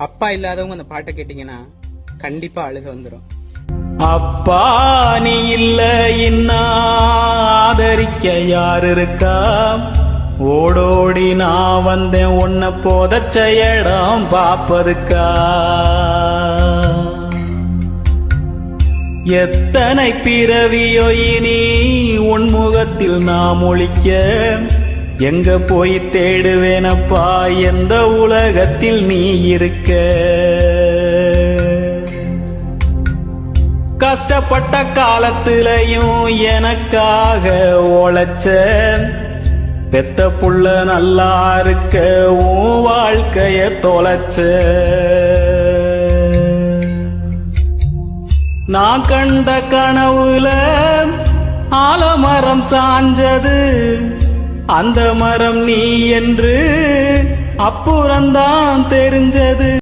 அப்பா இல்லாதவங்க அந்த பாட்டை கேட்டீங்கன்னா கண்டிப்பா அழுக வந்துடும். அப்பா நீ இல்ல ஆதரிக்க யார் இருக்கா? ஓடோடி நான் வந்தேன் உன்னை போதச்ச இடம் பாப்பதுக்கா? எத்தனை பிறவியோ இனி உன் முகத்தில் நாம் ஒழிக்க, எங்க போய் தேடுவேனப்பா எந்த உலகத்தில் நீ இருக்க? கஷ்டப்பட்ட காலத்திலையும் எனக்காக உழைச்ச பெத்த புள்ள நல்லா இருக்க உன் வாழ்க்கைய தொலைச்ச. நான் கண்ட கனவுல ஆலமரம் சாஞ்சது, அந்த மரம் நீ என்று அப்புறம்தான் தெரிஞ்சது.